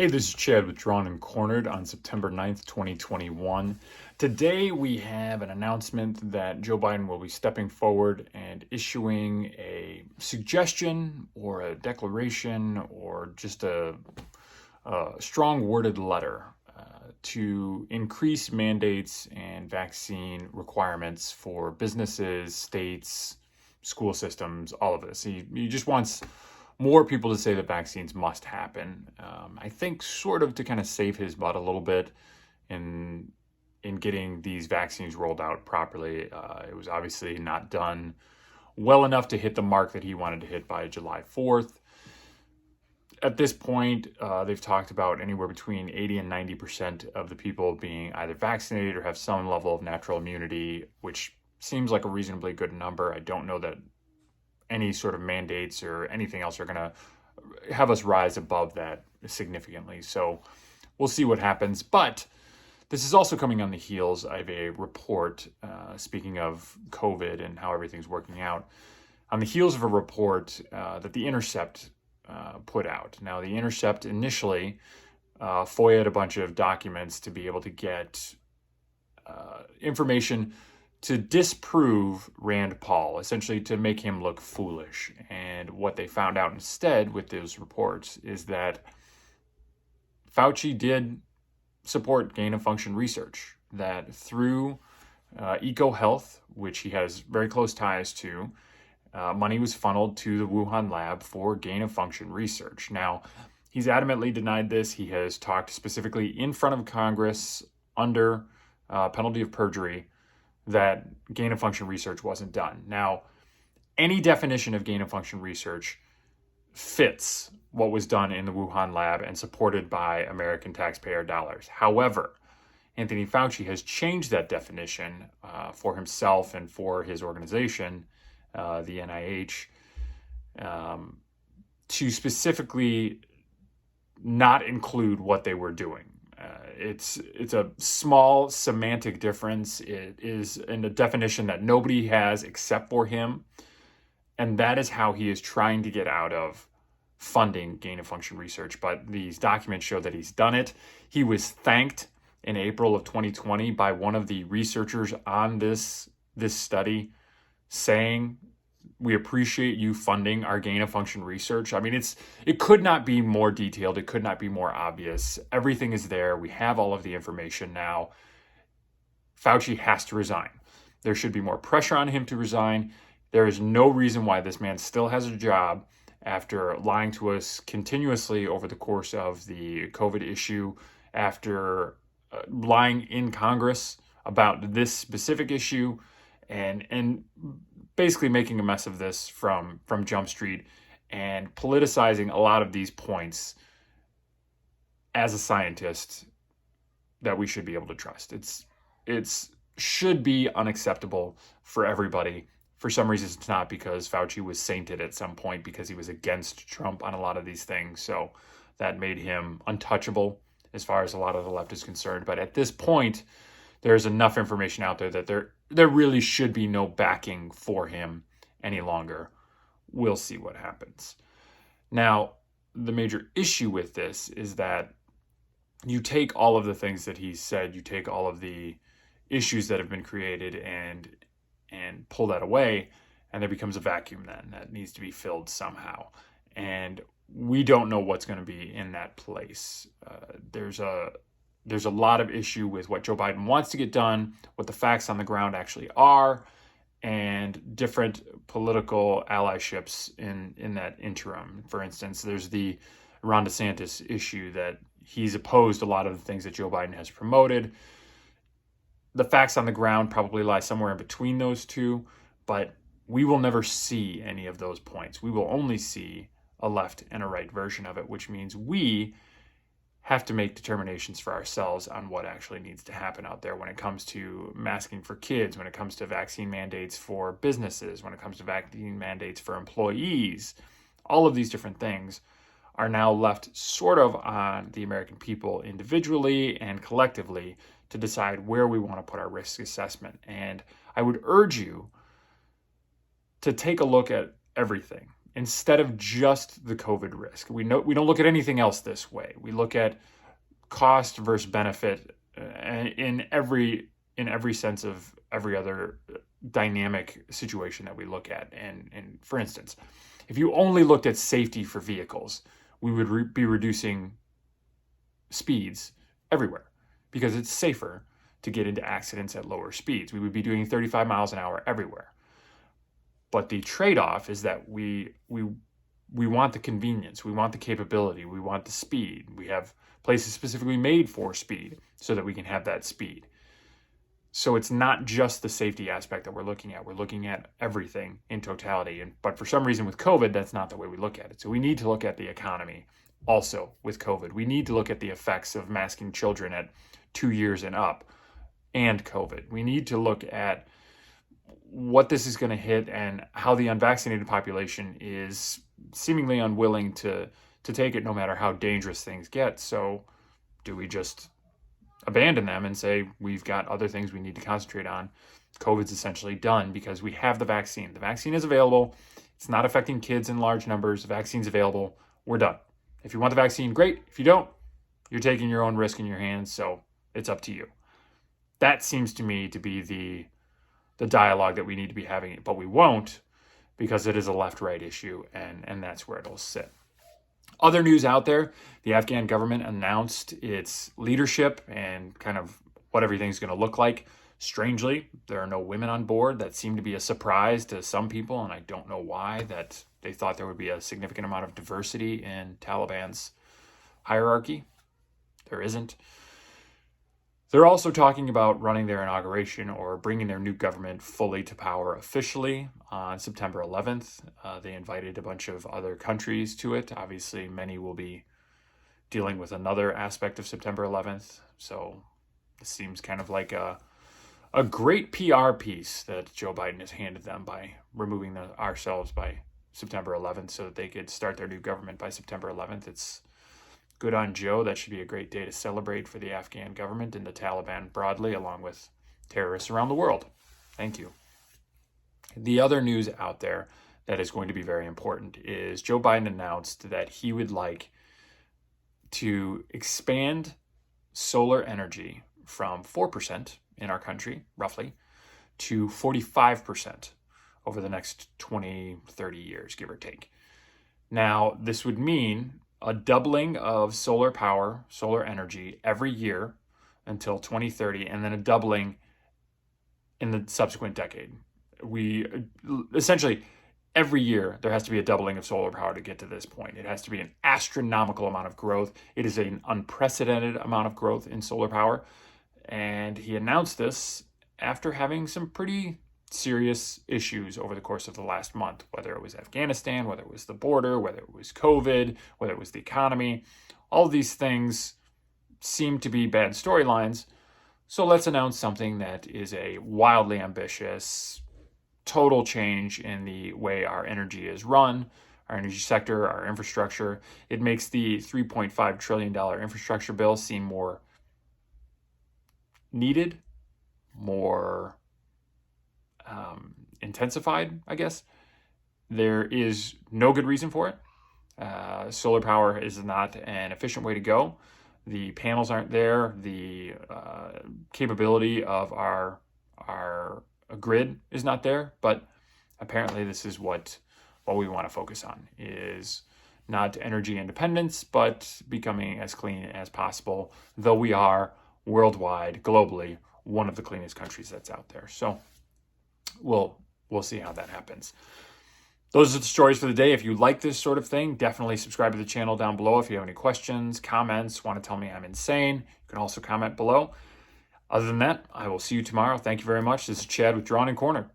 Hey, this is Chad with Drawn and Cornered on September 9th, 2021. Today we have an announcement that Joe Biden will be stepping forward and issuing a suggestion or a declaration or just a strong worded letter to increase mandates and vaccine requirements for businesses, states, school systems, all of this. He just wants more people to say that vaccines must happen. I think sort of to kind of save his butt a little bit in getting these vaccines rolled out properly. It was obviously not done well enough to hit the mark that he wanted to hit by July 4th. At this point, they've talked about anywhere between 80 and 90% of the people being either vaccinated or have some level of natural immunity, which seems like a reasonably good number. I don't know that any sort of mandates or anything else are going to have us rise above that significantly. So we'll see what happens. But this is also coming on the heels of a report, speaking of COVID and how everything's working out, on the heels of a report that The Intercept put out. Now, The Intercept initially FOIA'd a bunch of documents to be able to get information to disprove Rand Paul, essentially to make him look foolish. And what they found out instead with those reports is that Fauci did support gain-of-function research, that through EcoHealth, which he has very close ties to, money was funneled to the Wuhan lab for gain-of-function research. Now, he's adamantly denied this. He has talked specifically in front of Congress under penalty of perjury that gain-of-function research wasn't done. Now, any definition of gain-of-function research fits what was done in the Wuhan lab and supported by American taxpayer dollars. However, Anthony Fauci has changed that definition for himself and for his organization, the NIH, to specifically not include what they were doing. It's a small semantic difference. It is in a definition that nobody has except for him. And that is how he is trying to get out of funding gain-of-function research. But these documents show that he's done it. He was thanked in April of 2020 by one of the researchers on this study saying, "We appreciate you funding our gain-of-function research." I mean, it could not be more detailed. It could not be more obvious. Everything is there. We have all of the information now. Fauci has to resign. There should be more pressure on him to resign. There is no reason why this man still has a job after lying to us continuously over the course of the COVID issue, after lying in Congress about this specific issue, and basically making a mess of this from Jump Street and politicizing a lot of these points as a scientist that we should be able to trust. It's should be unacceptable for everybody. For some reasons it's not, because Fauci was sainted at some point because he was against Trump on a lot of these things. So that made him untouchable as far as a lot of the left is concerned. But at this point, there's enough information out there that there really should be no backing for him any longer. We'll see what happens. Now, the major issue with this is that you take all of the things that he said, you take all of the issues that have been created and pull that away, and there becomes a vacuum then that needs to be filled somehow. And we don't know what's going to be in that place. There's a lot of issue with what Joe Biden wants to get done, what the facts on the ground actually are, and different political allyships in that interim. For instance, there's the Ron DeSantis issue that he's opposed a lot of the things that Joe Biden has promoted. The facts on the ground probably lie somewhere in between those two, but we will never see any of those points. We will only see a left and a right version of it, which means we have to make determinations for ourselves on what actually needs to happen out there when it comes to masking for kids, when it comes to vaccine mandates for businesses, when it comes to vaccine mandates for employees. All of these different things are now left sort of on the American people individually and collectively to decide where we want to put our risk assessment. And I would urge you to take a look at everything. instead of just the COVID risk. We don't look at anything else this way. We look at cost versus benefit in every sense of every other dynamic situation that we look at. And for instance, if you only looked at safety for vehicles, we would be reducing speeds everywhere because it's safer to get into accidents at lower speeds. We would be doing 35 miles an hour everywhere. But the trade-off is that we want the convenience, we want the capability, we want the speed. We have places specifically made for speed so that we can have that speed. So it's not just the safety aspect that we're looking at. We're looking at everything in totality. But for some reason with COVID, that's not the way we look at it. So we need to look at the economy also with COVID. We need to look at the effects of masking children at 2 years and up and COVID. We need to look at what this is going to hit and how the unvaccinated population is seemingly unwilling to take it no matter how dangerous things get. So do we just abandon them and say we've got other things we need to concentrate on? COVID's essentially done because we have the vaccine. The vaccine is available. It's not affecting kids in large numbers. The vaccine's available. We're done. If you want the vaccine, great. If you don't, you're taking your own risk in your hands, so it's up to you. That seems to me to be the dialogue that we need to be having, but we won't because it is a left-right issue, and that's where it'll sit. Other news out there, the Afghan government announced its leadership and kind of what everything's going to look like. Strangely, there are no women on board. That seemed to be a surprise to some people, and I don't know why, that they thought there would be a significant amount of diversity in Taliban's hierarchy. There isn't. They're also talking about running their inauguration or bringing their new government fully to power officially on September 11th. They invited a bunch of other countries to it. Obviously, many will be dealing with another aspect of September 11th. So this seems kind of like a great PR piece that Joe Biden has handed them by removing ourselves by September 11th so that they could start their new government by September 11th. It's good on Joe. That should be a great day to celebrate for the Afghan government and the Taliban broadly, along with terrorists around the world. Thank you. The other news out there that is going to be very important is Joe Biden announced that he would like to expand solar energy from 4% in our country, roughly, to 45% over the next 20, 30 years, give or take. Now, this would mean a doubling of solar power, solar energy every year until 2030, and then a doubling in the subsequent decade. We essentially, every year, there has to be a doubling of solar power to get to this point. It has to be an astronomical amount of growth. It is an unprecedented amount of growth in solar power. And he announced this after having some pretty serious issues over the course of the last month, whether it was Afghanistan, whether it was the border, whether it was COVID, whether it was the economy. All of these things seem to be bad storylines. So let's announce something that is a wildly ambitious, total change in the way our energy is run, our energy sector, our infrastructure. It makes the $3.5 trillion infrastructure bill seem more needed, more intensified, I guess. There is no good reason for it. Solar power is not an efficient way to go. The panels aren't there. The capability of our grid is not there. But apparently this is what we want to focus on, is not energy independence, but becoming as clean as possible, though we are worldwide, globally, one of the cleanest countries that's out there. So we'll see how that happens. Those are the stories for the day. If you like this sort of thing, definitely subscribe to the channel down below. If you have any questions, comments, want to tell me I'm insane, you can also comment below. Other than that, I will see you tomorrow. Thank you very much. This is Chad with Drawn in Corner.